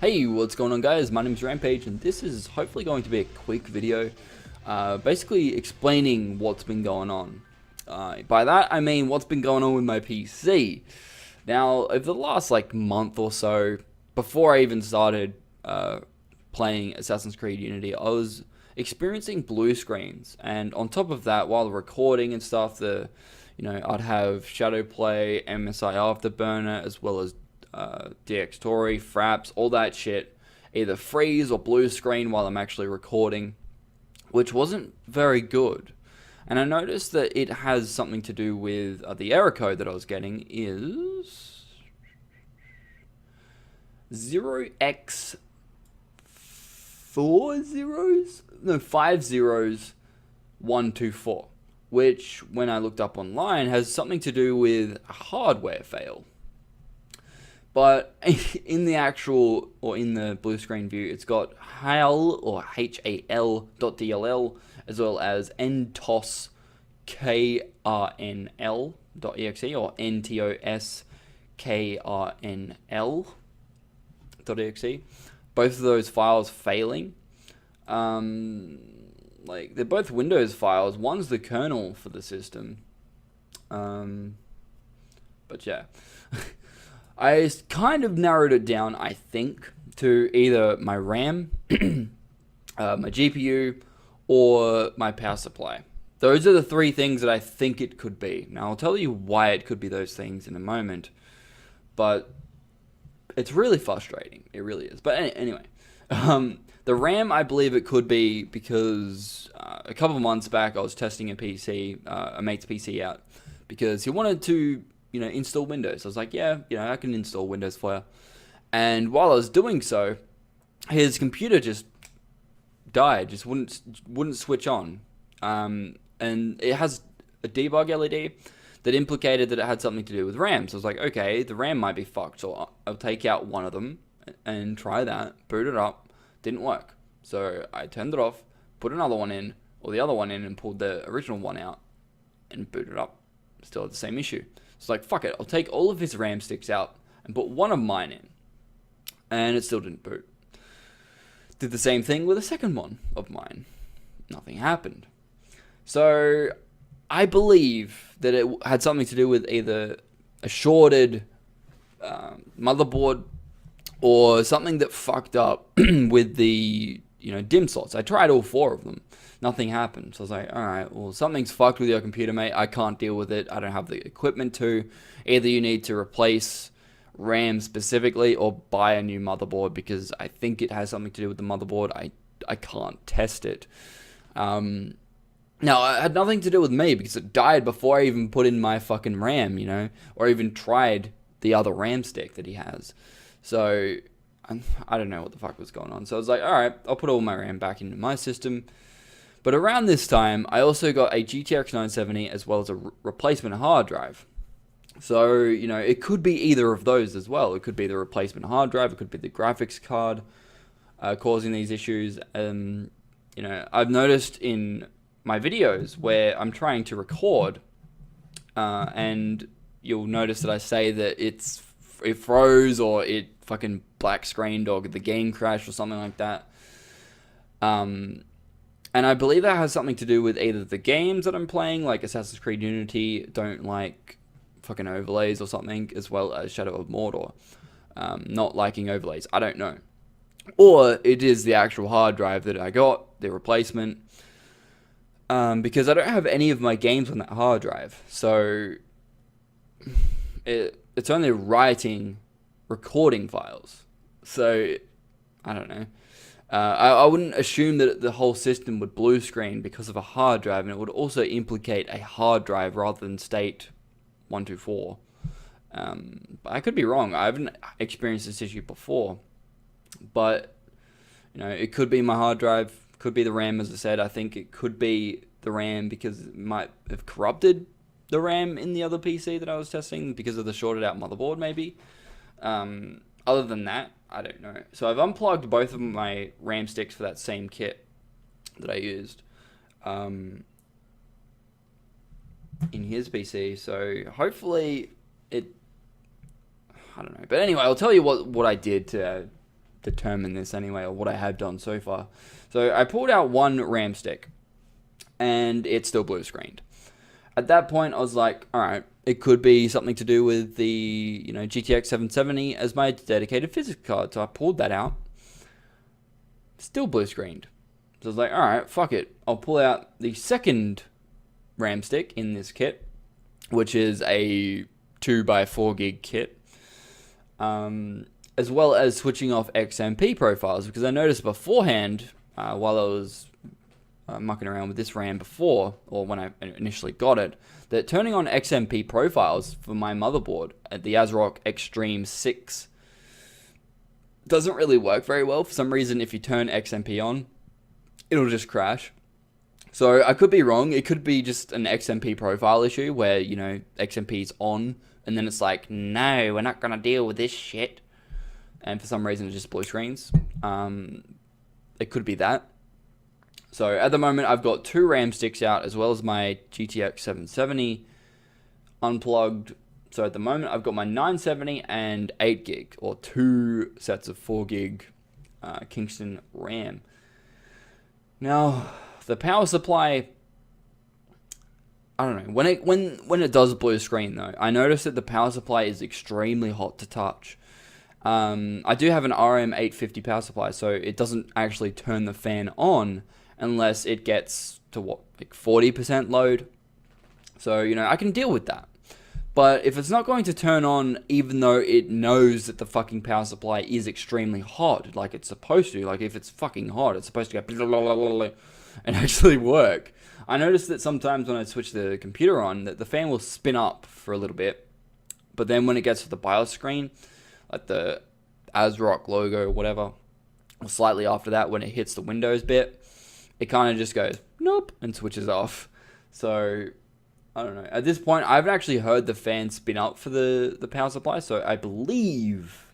Hey, what's going on guys? My name's Rampage and this is hopefully going to be a quick video basically explaining what's been going on. By that I mean what's been going on with my PC. Now, over the last month or so, before I even started playing Assassin's Creed Unity, I was experiencing blue screens, and on top of that, while recording and stuff, I'd have shadow play, MSI Afterburner, as well as DxTory, Fraps, all that shit, either freeze or blue screen while I'm actually recording, which wasn't very good. And I noticed that it has something to do with the error code that I was getting is 0x 5 zeros 124, which when I looked up online has something to do with a hardware fail. But in the actual, or in the blue screen view, it's got HAL or HAL.dll as well as NTOS KRNL.exe or NTOS KRNL.exe. Both of those files failing. They're both Windows files. One's the kernel for the system. But yeah. I kind of narrowed it down, I think, to either my RAM, my GPU, or my power supply. Those are the three things that I think it could be. Now, I'll tell you why it could be those things in a moment, but it's really frustrating. It really is. But anyway, the RAM, I believe it could be because a couple of months back I was testing a PC, a mate's PC out, because he wanted to install Windows. I was like, yeah, I can install Windows for you. And while I was doing so, his computer just died, just wouldn't switch on. And it has a debug LED that implicated that it had something to do with RAM. So I was like, okay, the RAM might be fucked. So I'll take out one of them and try that, boot it up. Didn't work. So I turned it off, put another one in, or the other one in, and pulled the original one out and booted it up. Still had the same issue. It's like, fuck it, I'll take all of his RAM sticks out and put one of mine in. And it still didn't boot. Did the same thing with a second one of mine. Nothing happened. So I believe that it had something to do with either a shorted motherboard or something that fucked up with the DIMM slots. I tried all four of them. Nothing happened. So I was like, alright, well, something's fucked with your computer, mate. I can't deal with it. I don't have the equipment to. Either you need to replace RAM specifically or buy a new motherboard, because I think it has something to do with the motherboard. I can't test it. Now, it had nothing to do with me because it died before I even put in my fucking RAM, or even tried the other RAM stick that he has. So I don't know what the fuck was going on. So I was like, alright, I'll put all my RAM back into my system. But around this time, I also got a GTX 970 as well as a replacement hard drive. So, it could be either of those as well. It could be the replacement hard drive. It could be the graphics card causing these issues. I've noticed in my videos where I'm trying to record, and you'll notice that I say that it froze or it fucking black screened or the game crashed or something like that. And I believe that has something to do with either the games that I'm playing, like Assassin's Creed Unity, don't like fucking overlays or something, as well as Shadow of Mordor. Not liking overlays, I don't know. Or it is the actual hard drive that I got, the replacement. Because I don't have any of my games on that hard drive. So it's only writing recording files. So I don't know. I wouldn't assume that the whole system would blue screen because of a hard drive, and it would also implicate a hard drive rather than state 124. But I could be wrong. I haven't experienced this issue before. But, it could be my hard drive, could be the RAM, as I said. I think it could be the RAM because it might have corrupted the RAM in the other PC that I was testing because of the shorted out motherboard, maybe. Other than that, I don't know. So I've unplugged both of my RAM sticks for that same kit that I used in his PC. So hopefully it, I don't know. But anyway, I'll tell you what I did to determine this anyway, or what I have done so far. So I pulled out one RAM stick, and it's still blue screened. At that point, I was like, all right, it could be something to do with the GTX 770 as my dedicated physics card. So I pulled that out, still blue screened. So I was like, all right, fuck it. I'll pull out the second RAM stick in this kit, which is a 2x4 gig kit, as well as switching off XMP profiles, because I noticed beforehand, while I was mucking around with this RAM before, or when I initially got it, that turning on XMP profiles for my motherboard at the ASRock Extreme 6 doesn't really work very well. For some reason, if you turn XMP on, it'll just crash. So I could be wrong. It could be just an XMP profile issue where, XMP's on, and then it's like, no, we're not going to deal with this shit. And for some reason, it just blue screens. It could be that. So at the moment, I've got 2 RAM sticks out, as well as my GTX 770 unplugged. So at the moment, I've got my 970 and 8 gig, or 2 sets of 4 gig Kingston RAM. Now, the power supply, I don't know. When it does blue screen though, I notice that the power supply is extremely hot to touch. I do have an RM850 power supply, so it doesn't actually turn the fan on unless it gets to 40% load. So, I can deal with that. But if it's not going to turn on, even though it knows that the fucking power supply is extremely hot, like it's supposed to, like if it's fucking hot, it's supposed to go blah, blah, blah, blah, blah, and actually work. I noticed that sometimes when I switch the computer on, that the fan will spin up for a little bit, but then when it gets to the BIOS screen, like the ASRock logo, whatever, or slightly after that, when it hits the Windows bit, it kind of just goes, nope, and switches off. So, I don't know. At this point, I haven't actually heard the fan spin up for the power supply, so I believe,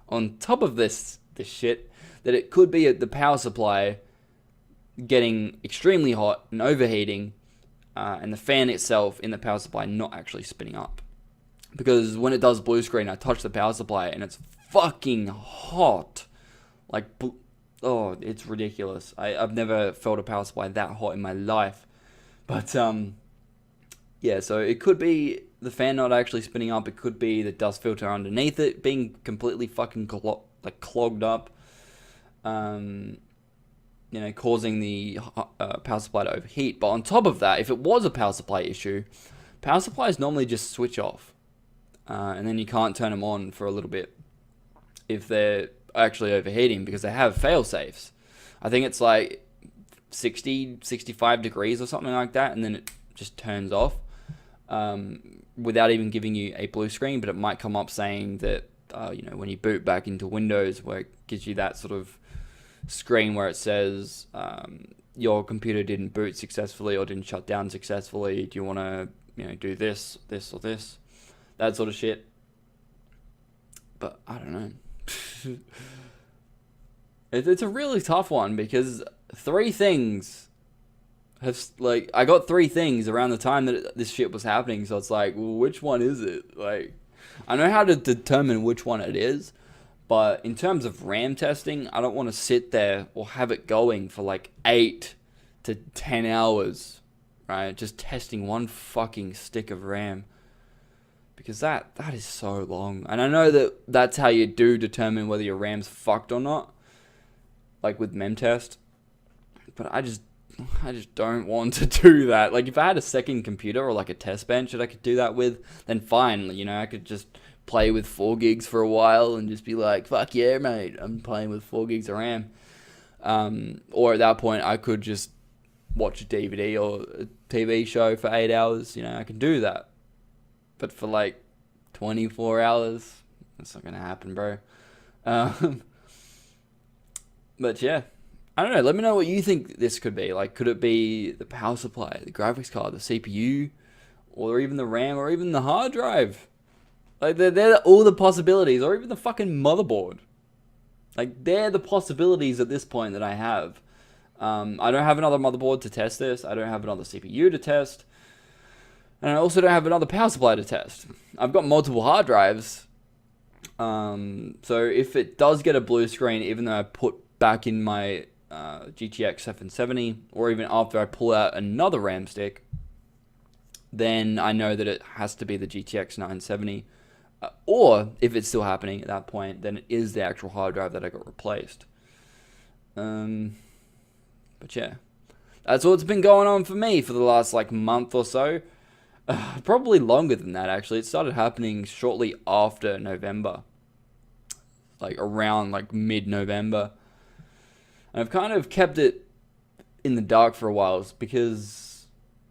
on top of this shit, that it could be the power supply getting extremely hot and overheating, and the fan itself in the power supply not actually spinning up. Because when it does blue screen, I touch the power supply and it's fucking hot. Like, oh, it's ridiculous. I've never felt a power supply that hot in my life. But, yeah, so it could be the fan not actually spinning up. It could be the dust filter underneath it being completely fucking clogged up. Causing the power supply to overheat. But on top of that, if it was a power supply issue, power supplies normally just switch off. And then you can't turn them on for a little bit if they're actually overheating, because they have fail-safes. I think it's like 60, 65 degrees or something like that, and then it just turns off without even giving you a blue screen, but it might come up saying that, when you boot back into Windows, where it gives you that sort of screen where it says your computer didn't boot successfully or didn't shut down successfully. Do you want to do this, or this? That sort of shit. But I don't know. It's a really tough one, because 3 things have, I got 3 things around the time that this shit was happening, so it's like, well, which one is it? Like, I know how to determine which one it is, but in terms of RAM testing, I don't want to sit there or have it going for 8 to 10 hours, right? Just testing one fucking stick of RAM. Because that is so long. And I know that that's how you do determine whether your RAM's fucked or not, like with memtest. But I just don't want to do that. Like, if I had a second computer or a test bench that I could do that with, then fine. I could just play with 4 gigs for a while and just be like, fuck yeah, mate, I'm playing with 4 gigs of RAM. Or at that point, I could just watch a DVD or a TV show for 8 hours. I can do that. But for 24 hours, that's not going to happen, bro. But yeah, I don't know. Let me know what you think this could be. Could it be the power supply, the graphics card, the CPU, or even the RAM, or even the hard drive? They're all the possibilities, or even the fucking motherboard. They're the possibilities at this point that I have. I don't have another motherboard to test this. I don't have another CPU to test. And I also don't have another power supply to test. I've got multiple hard drives, So if it does get a blue screen, even though I put back in my GTX 770, or even after I pull out another RAM stick, then I know that it has to be the GTX 970. Or if it's still happening at that point, then it is the actual hard drive that I got replaced. But yeah, that's what's been going on for me for the last like month or so. Probably longer than that, actually. It started happening shortly after November, like around like mid-November. And I've kind of kept it in the dark for a while because,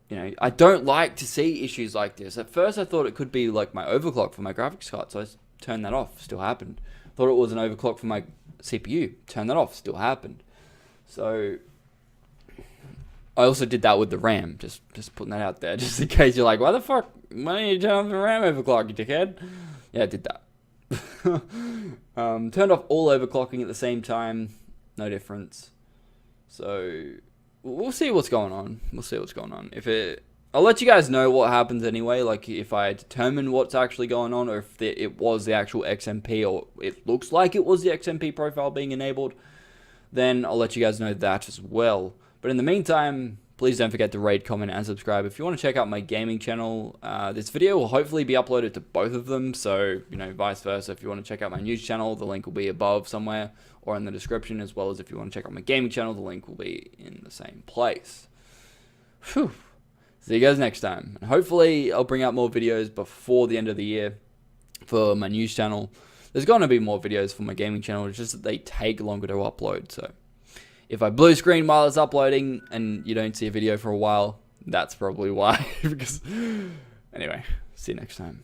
you know, I don't like to see issues like this. At first I thought it could be like my overclock for my graphics card, so I turned that off. Still happened. Thought it was an overclock for my CPU. Turned that off. Still happened. So I also did that with the RAM. Just putting that out there, just in case you're like, why the fuck? Why didn't you turn off the RAM overclock, you dickhead? Yeah, I did that. Turned off all overclocking at the same time. No difference. So we'll see what's going on. I'll let you guys know what happens anyway. Like if I determine what's actually going on, or if it was the actual XMP, or it looks like it was the XMP profile being enabled, then I'll let you guys know that as well. But in the meantime, please don't forget to rate, comment, and subscribe. If you want to check out my gaming channel, this video will hopefully be uploaded to both of them. So, you know, vice versa. If you want to check out my news channel, the link will be above somewhere or in the description, as well as if you want to check out my gaming channel, the link will be in the same place. Whew. See you guys next time. And hopefully I'll bring out more videos before the end of the year for my news channel. There's going to be more videos for my gaming channel. It's just that they take longer to upload. So if I blue screen while it's uploading and you don't see a video for a while, that's probably why. Because anyway, see you next time.